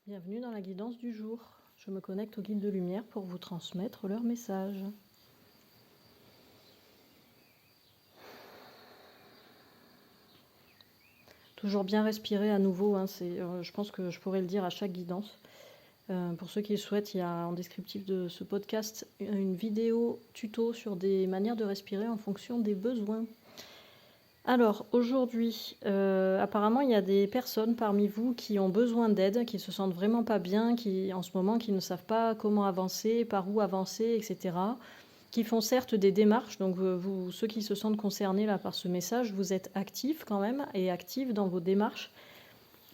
Bienvenue dans la guidance du jour. Je me connecte au guide de lumière pour vous transmettre leur message. Toujours bien respirer à nouveau, hein, je pense que je pourrais le dire à chaque guidance. Pour ceux qui le souhaitent, il y a en descriptif de ce podcast une vidéo tuto sur des manières de respirer en fonction des besoins. Alors aujourd'hui, apparemment il y a des personnes parmi vous qui ont besoin d'aide, qui se sentent vraiment pas bien, qui en ce moment qui ne savent pas comment avancer, par où avancer, etc. Qui font certes des démarches, donc vous, ceux qui se sentent concernés là par ce message, vous êtes actifs quand même et actifs dans vos démarches,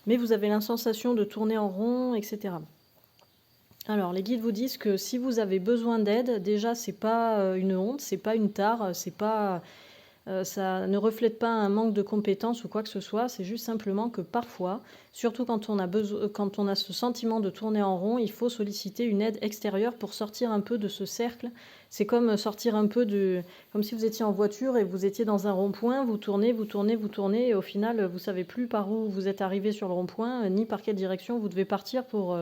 mais vous avez la sensation de tourner en rond, etc. Alors les guides vous disent que si vous avez besoin d'aide, déjà c'est pas une honte, c'est pas une tare, c'est pas ça ne reflète pas un manque de compétences ou quoi que ce soit, c'est juste simplement que parfois, surtout quand on a ce sentiment de tourner en rond, il faut solliciter une aide extérieure pour sortir un peu de ce cercle. C'est comme sortir un peu comme si vous étiez en voiture et vous étiez dans un rond-point, vous tournez, et au final, vous savez plus par où vous êtes arrivé sur le rond-point, ni par quelle direction vous devez partir pour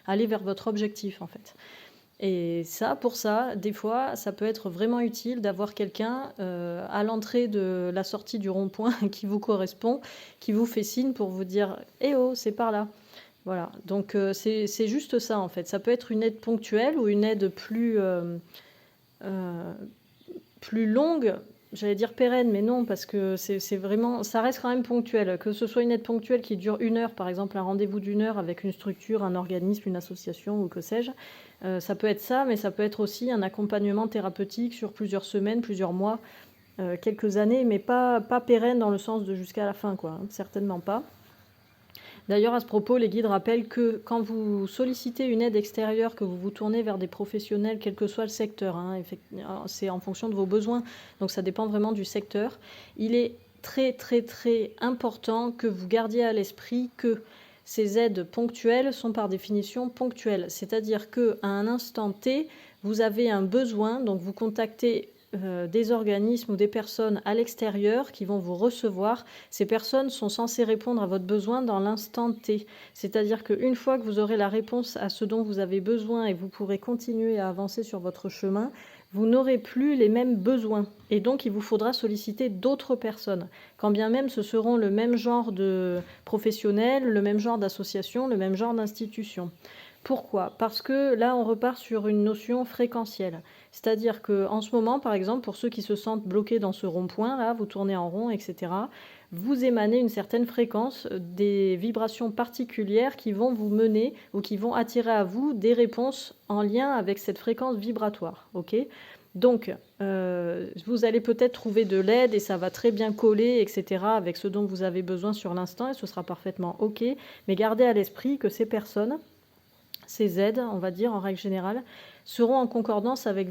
aller vers votre objectif, en fait. Et pour ça, des fois, ça peut être vraiment utile d'avoir quelqu'un à l'entrée de la sortie du rond-point qui vous correspond, qui vous fait signe pour vous dire « Eh oh, c'est par là !» Voilà, donc c'est juste ça en fait. Ça peut être une aide ponctuelle ou une aide plus longue, j'allais dire pérenne, mais non, parce que c'est vraiment, ça reste quand même ponctuel. Que ce soit une aide ponctuelle qui dure 1 heure, par exemple un rendez-vous d'1 heure avec une structure, un organisme, une association ou que sais-je, ça peut être ça, mais ça peut être aussi un accompagnement thérapeutique sur plusieurs semaines, plusieurs mois, quelques années, mais pas pérenne dans le sens de jusqu'à la fin, quoi, hein, certainement pas. D'ailleurs, à ce propos, les guides rappellent que quand vous sollicitez une aide extérieure, que vous vous tournez vers des professionnels, quel que soit le secteur, hein, c'est en fonction de vos besoins, donc ça dépend vraiment du secteur, il est très très très important que vous gardiez à l'esprit que ces aides ponctuelles sont par définition ponctuelles, c'est-à-dire qu'à un instant T, vous avez un besoin, donc vous contactez des organismes ou des personnes à l'extérieur qui vont vous recevoir. Ces personnes sont censées répondre à votre besoin dans l'instant T. C'est-à-dire qu'une fois que vous aurez la réponse à ce dont vous avez besoin et vous pourrez continuer à avancer sur votre chemin, vous n'aurez plus les mêmes besoins. Et donc, il vous faudra solliciter d'autres personnes. Quand bien même ce seront le même genre de professionnels, le même genre d'association, le même genre d'institution. Pourquoi ? Parce que là, on repart sur une notion fréquentielle. C'est-à-dire qu'en ce moment, par exemple, pour ceux qui se sentent bloqués dans ce rond-point, là, vous tournez en rond, etc., vous émanez une certaine fréquence, des vibrations particulières qui vont vous mener ou qui vont attirer à vous des réponses en lien avec cette fréquence vibratoire. Ok ? Donc, vous allez peut-être trouver de l'aide et ça va très bien coller, etc., avec ce dont vous avez besoin sur l'instant et ce sera parfaitement ok. Mais gardez à l'esprit que ces personnes, ces aides, on va dire en règle générale, seront en concordance avec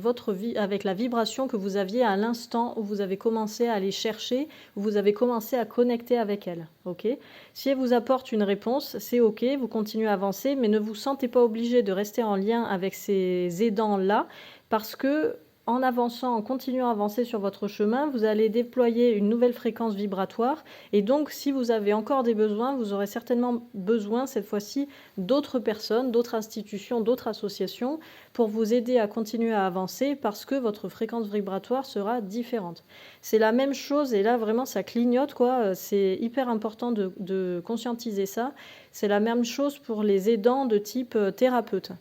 avec la vibration que vous aviez à l'instant où vous avez commencé à les chercher, où vous avez commencé à connecter avec elles. Ok ? Si elles vous apportent une réponse, c'est ok, vous continuez à avancer, mais ne vous sentez pas obligé de rester en lien avec ces aidants-là, parce que en avançant, en continuant à avancer sur votre chemin, vous allez déployer une nouvelle fréquence vibratoire. Et donc, si vous avez encore des besoins, vous aurez certainement besoin, cette fois-ci, d'autres personnes, d'autres institutions, d'autres associations pour vous aider à continuer à avancer parce que votre fréquence vibratoire sera différente. C'est la même chose et là, vraiment, ça clignote, quoi. C'est hyper important de conscientiser ça. C'est la même chose pour les aidants de type thérapeute.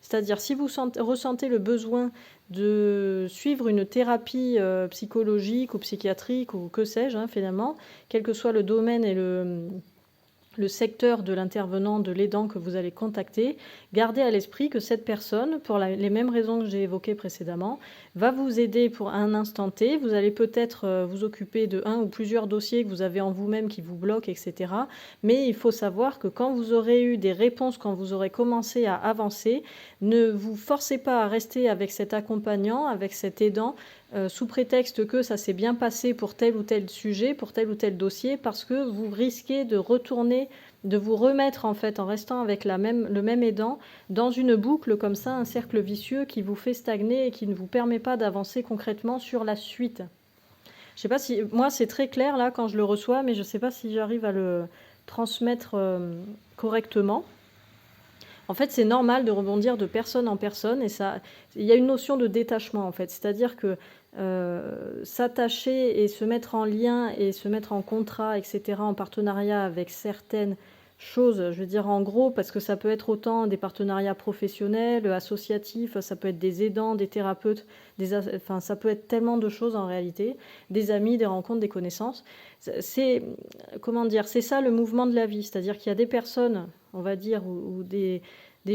C'est-à-dire, si vous ressentez le besoin de suivre une thérapie psychologique ou psychiatrique ou que sais-je, hein, finalement, quel que soit le domaine et le secteur de l'intervenant, de l'aidant que vous allez contacter, gardez à l'esprit que cette personne, pour les mêmes raisons que j'ai évoquées précédemment, va vous aider pour un instant T. Vous allez peut-être vous occuper de un ou plusieurs dossiers que vous avez en vous-même qui vous bloquent, etc. Mais il faut savoir que quand vous aurez eu des réponses, quand vous aurez commencé à avancer, ne vous forcez pas à rester avec cet accompagnant, avec cet aidant, sous prétexte que ça s'est bien passé pour tel ou tel sujet, pour tel ou tel dossier, parce que vous risquez de retourner, de vous remettre en fait en restant avec le même aidant dans une boucle comme ça, un cercle vicieux qui vous fait stagner et qui ne vous permet pas d'avancer concrètement sur la suite. Je sais pas si moi c'est très clair là quand je le reçois, mais je sais pas si j'arrive à le transmettre correctement. En fait, c'est normal de rebondir de personne en personne et ça, il y a une notion de détachement en fait. C'est-à-dire que s'attacher et se mettre en lien et se mettre en contrat, etc., en partenariat avec certaines choses, je veux dire en gros, parce que ça peut être autant des partenariats professionnels, associatifs, ça peut être des aidants, des thérapeutes, enfin ça peut être tellement de choses en réalité, des amis, des rencontres, des connaissances. C'est, comment dire, c'est ça le mouvement de la vie, c'est-à-dire qu'il y a des personnes, on va dire, ou des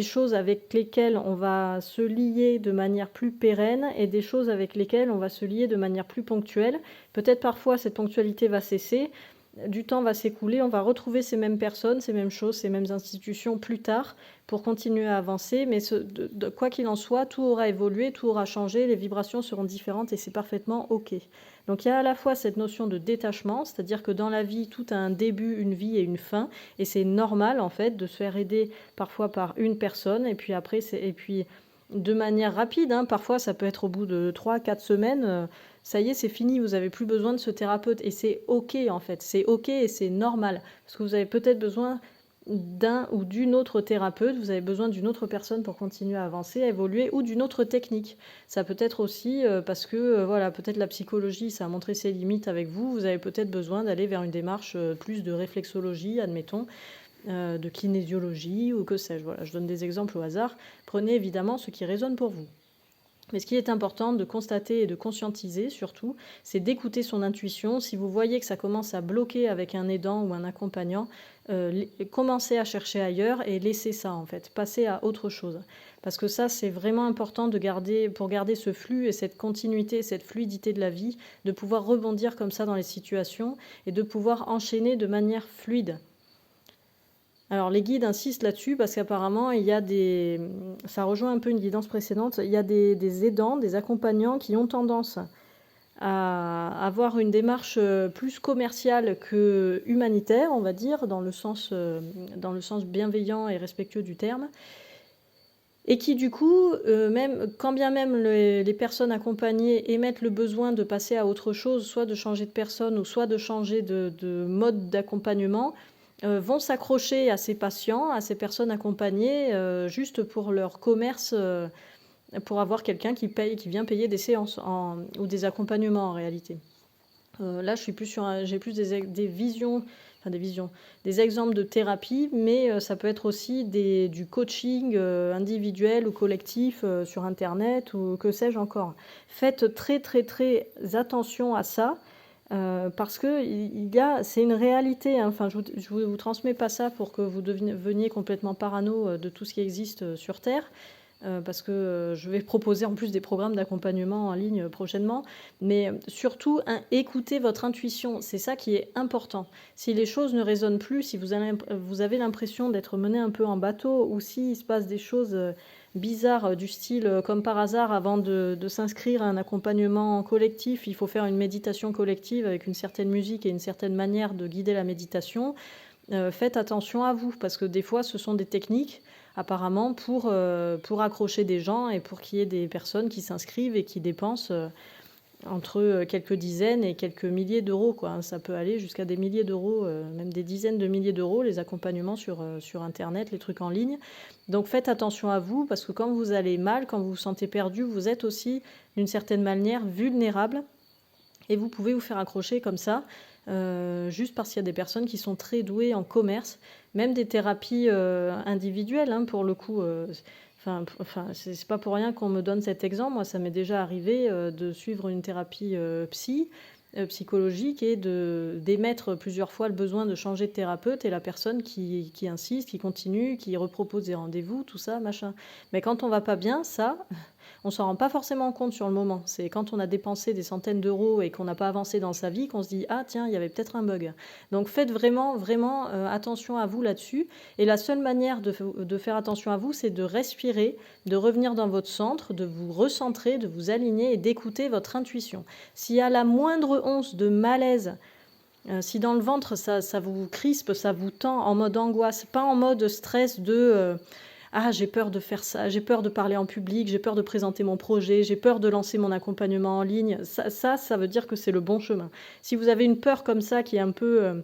choses avec lesquelles on va se lier de manière plus pérenne et des choses avec lesquelles on va se lier de manière plus ponctuelle. Peut-être parfois cette ponctualité va cesser, du temps va s'écouler, on va retrouver ces mêmes personnes, ces mêmes choses, ces mêmes institutions plus tard pour continuer à avancer. Mais quoi qu'il en soit, tout aura évolué, tout aura changé, les vibrations seront différentes et c'est parfaitement OK. Donc il y a à la fois cette notion de détachement, c'est-à-dire que dans la vie, tout a un début, une vie et une fin. Et c'est normal en fait de se faire aider parfois par une personne et puis après, de manière rapide, hein, parfois ça peut être au bout de 3-4 semaines, ça y est, c'est fini, vous n'avez plus besoin de ce thérapeute. Et c'est OK en fait, c'est OK et c'est normal. Parce que vous avez peut-être besoin d'un ou d'une autre thérapeute, vous avez besoin d'une autre personne pour continuer à avancer, à évoluer, ou d'une autre technique. Ça peut être aussi parce que voilà, peut-être la psychologie, ça a montré ses limites avec vous, vous avez peut-être besoin d'aller vers une démarche plus de réflexologie, admettons, de kinésiologie ou que sais-je. Voilà, je donne des exemples au hasard. Prenez évidemment ce qui résonne pour vous. Mais ce qui est important de constater et de conscientiser surtout, c'est d'écouter son intuition. Si vous voyez que ça commence à bloquer avec un aidant ou un accompagnant, commencez à chercher ailleurs et laissez ça en fait, passez à autre chose. Parce que ça, c'est vraiment important de garder, pour garder ce flux et cette continuité, cette fluidité de la vie, de pouvoir rebondir comme ça dans les situations et de pouvoir enchaîner de manière fluide. Alors les guides insistent là-dessus parce qu'apparemment il y a ça rejoint un peu une guidance précédente, il y a des aidants, des accompagnants qui ont tendance à avoir une démarche plus commerciale que humanitaire, on va dire, dans le sens bienveillant et respectueux du terme, et qui du coup, quand bien même les personnes accompagnées émettent le besoin de passer à autre chose, soit de changer de personne ou soit de changer de mode d'accompagnement, vont s'accrocher à ces patients, à ces personnes accompagnées, juste pour leur commerce, pour avoir quelqu'un qui vient payer des séances ou des accompagnements en réalité. Là, j'ai plus des visions, des exemples de thérapie, mais ça peut être aussi du coaching individuel ou collectif sur Internet ou que sais-je encore. Faites très très très attention à ça. Parce que c'est une réalité, hein. Enfin, je vous transmets pas ça pour que vous deveniez complètement parano de tout ce qui existe sur Terre, parce que je vais proposer en plus des programmes d'accompagnement en ligne prochainement. Mais surtout, écoutez votre intuition, c'est ça qui est important. Si les choses ne résonnent plus, si vous avez l'impression d'être mené un peu en bateau, ou s'il se passe des choses bizarres du style, comme par hasard, avant de s'inscrire à un accompagnement collectif, il faut faire une méditation collective avec une certaine musique et une certaine manière de guider la méditation, faites attention à vous, parce que des fois, ce sont des techniques apparemment pour accrocher des gens et pour qu'il y ait des personnes qui s'inscrivent et qui dépensent entre quelques dizaines et quelques milliers d'euros, quoi. Ça peut aller jusqu'à des milliers d'euros, même des dizaines de milliers d'euros, les accompagnements sur Internet, les trucs en ligne. Donc faites attention à vous, parce que quand vous allez mal, quand vous vous sentez perdu, vous êtes aussi d'une certaine manière vulnérable et vous pouvez vous faire accrocher comme ça, juste parce qu'il y a des personnes qui sont très douées en commerce, même des thérapies individuelles, hein, pour le coup. C'est pas pour rien qu'on me donne cet exemple. Moi, ça m'est déjà arrivé de suivre une thérapie psychologique et d'émettre plusieurs fois le besoin de changer de thérapeute, et la personne qui insiste, qui continue, qui repropose des rendez-vous, tout ça, machin. Mais quand on va pas bien, ça, on s'en rend pas forcément compte sur le moment. C'est quand on a dépensé des centaines d'euros et qu'on n'a pas avancé dans sa vie qu'on se dit « Ah tiens, il y avait peut-être un bug ». Donc faites vraiment, vraiment attention à vous là-dessus. Et la seule manière de faire attention à vous, c'est de respirer, de revenir dans votre centre, de vous recentrer, de vous aligner et d'écouter votre intuition. S'il y a la moindre once de malaise, si dans le ventre ça vous crispe, ça vous tend en mode angoisse, pas en mode stress de ah, j'ai peur de faire ça, j'ai peur de parler en public, j'ai peur de présenter mon projet, j'ai peur de lancer mon accompagnement en ligne. Ça veut dire que c'est le bon chemin. Si vous avez une peur comme ça qui est un peu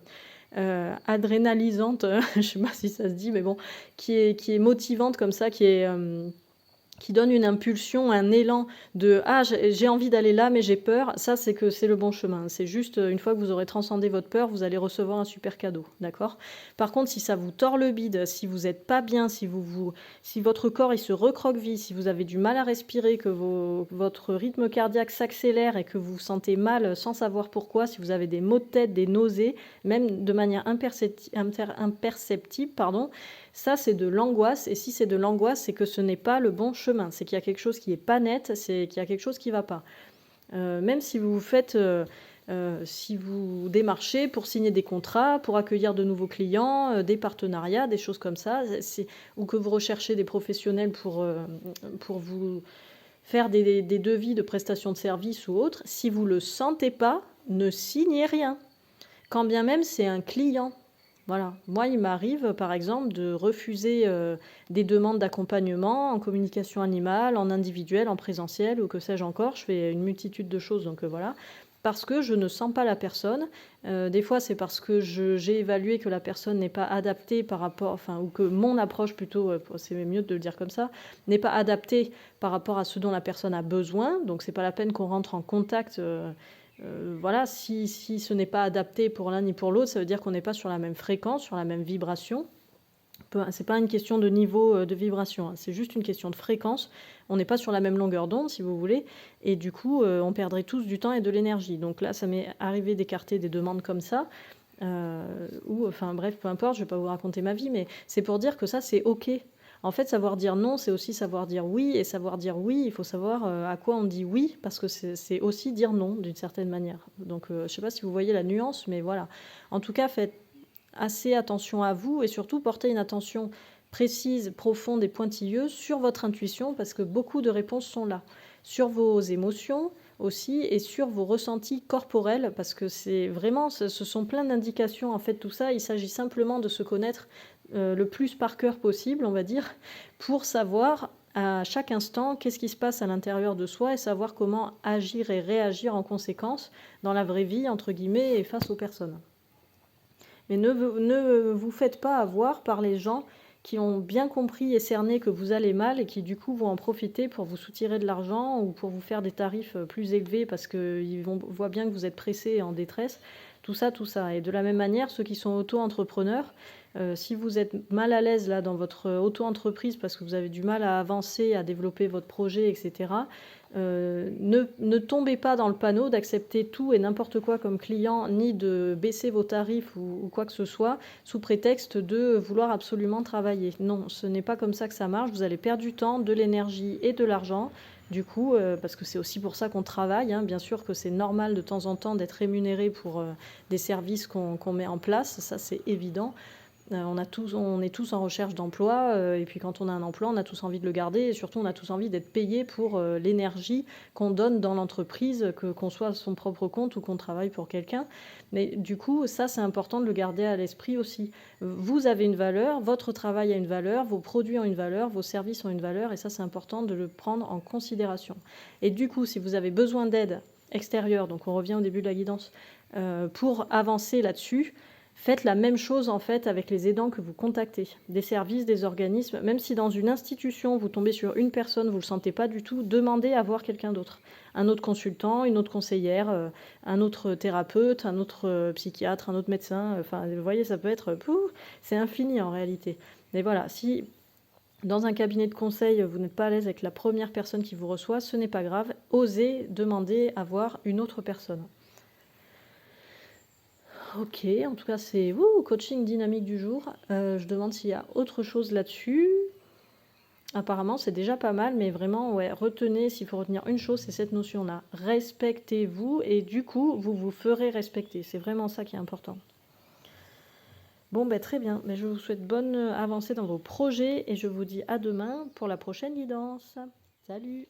adrénalisante, je sais pas si ça se dit, mais bon, qui est motivante comme ça, qui donne une impulsion, un élan de ah j'ai envie d'aller là mais j'ai peur, ça c'est que c'est le bon chemin. C'est juste une fois que vous aurez transcendé votre peur, vous allez recevoir un super cadeau, d'accord? Par contre, si ça vous tord le bide, si vous n'êtes pas bien, si votre corps il se recroqueville, si vous avez du mal à respirer, que votre rythme cardiaque s'accélère et que vous vous sentez mal sans savoir pourquoi, si vous avez des maux de tête, des nausées, même de manière imperceptible, pardon, ça, c'est de l'angoisse. Et si c'est de l'angoisse, c'est que ce n'est pas le bon chemin. C'est qu'il y a quelque chose qui n'est pas net, c'est qu'il y a quelque chose qui ne va pas. Même si vous si vous démarchez pour signer des contrats, pour accueillir de nouveaux clients, des partenariats, des choses comme ça, ou que vous recherchez des professionnels pour vous faire des devis de prestations de services ou autres, si vous ne le sentez pas, ne signez rien. Quand bien même c'est un client. Voilà. Moi, il m'arrive, par exemple, de refuser des demandes d'accompagnement en communication animale, en individuel, en présentiel, ou que sais-je encore. Je fais une multitude de choses, donc voilà. Parce que je ne sens pas la personne. Des fois, c'est parce que j'ai évalué que la personne n'est pas adaptée par rapport, enfin, ou que mon approche plutôt, c'est mieux de le dire comme ça, n'est pas adaptée par rapport à ce dont la personne a besoin. Donc, c'est pas la peine qu'on rentre en contact. Voilà, si ce n'est pas adapté pour l'un ni pour l'autre, ça veut dire qu'on n'est pas sur la même fréquence, sur la même vibration. C'est pas une question de niveau de vibration, hein, c'est juste une question de fréquence. On n'est pas sur la même longueur d'onde, si vous voulez, et du coup, on perdrait tous du temps et de l'énergie. Donc là, ça m'est arrivé d'écarter des demandes comme ça, ou enfin bref, peu importe, je vais pas vous raconter ma vie, mais c'est pour dire que ça, c'est OK. En fait, savoir dire non, c'est aussi savoir dire oui. Et savoir dire oui, il faut savoir à quoi on dit oui, parce que c'est aussi dire non, d'une certaine manière. Donc, je ne sais pas si vous voyez la nuance, mais voilà. En tout cas, faites assez attention à vous et surtout portez une attention précise, profonde et pointilleuse sur votre intuition, parce que beaucoup de réponses sont là. Sur vos émotions aussi et sur vos ressentis corporels, parce que c'est vraiment, ce sont plein d'indications. En fait, tout ça, il s'agit simplement de se connaître le plus par cœur possible, on va dire, pour savoir à chaque instant qu'est-ce qui se passe à l'intérieur de soi et savoir comment agir et réagir en conséquence dans la vraie vie, entre guillemets, et face aux personnes. Mais ne vous faites pas avoir par les gens qui ont bien compris et cerné que vous allez mal et qui du coup vont en profiter pour vous soutirer de l'argent ou pour vous faire des tarifs plus élevés parce qu'ils voient bien que vous êtes pressé et en détresse. Tout ça. Et de la même manière, ceux qui sont auto-entrepreneurs, si vous êtes mal à l'aise là dans votre auto-entreprise parce que vous avez du mal à avancer, à développer votre projet, etc., ne tombez pas dans le panneau d'accepter tout et n'importe quoi comme client, ni de baisser vos tarifs ou quoi que ce soit, sous prétexte de vouloir absolument travailler. Non, ce n'est pas comme ça que ça marche. Vous allez perdre du temps, de l'énergie et de l'argent. Du coup, parce que c'est aussi pour ça qu'on travaille, hein. Bien sûr que c'est normal de temps en temps d'être rémunéré pour des services qu'on met en place, ça c'est évident. On est tous en recherche d'emploi, et puis quand on a un emploi, on a tous envie de le garder, et surtout on a tous envie d'être payé pour l'énergie qu'on donne dans l'entreprise, qu'on soit à son propre compte ou qu'on travaille pour quelqu'un. Mais du coup, ça c'est important de le garder à l'esprit aussi. Vous avez une valeur, votre travail a une valeur, vos produits ont une valeur, vos services ont une valeur, et ça c'est important de le prendre en considération. Et du coup, si vous avez besoin d'aide extérieure, donc on revient au début de la guidance, pour avancer là-dessus, faites la même chose en fait avec les aidants que vous contactez, des services, des organismes. Même si dans une institution, vous tombez sur une personne, vous ne le sentez pas du tout, demandez à voir quelqu'un d'autre. Un autre consultant, une autre conseillère, un autre thérapeute, un autre psychiatre, un autre médecin. Enfin, vous voyez, ça peut être... c'est infini en réalité. Mais voilà, si dans un cabinet de conseil, vous n'êtes pas à l'aise avec la première personne qui vous reçoit, ce n'est pas grave. Osez demander à voir une autre personne. Ok, en tout cas c'est coaching dynamique du jour. Je demande s'il y a autre chose là-dessus. Apparemment c'est déjà pas mal, mais vraiment ouais, retenez, s'il faut retenir une chose, c'est cette notion-là. Respectez-vous et du coup vous vous ferez respecter. C'est vraiment ça qui est important. Bon ben très bien, mais je vous souhaite bonne avancée dans vos projets et je vous dis à demain pour la prochaine guidance. Salut!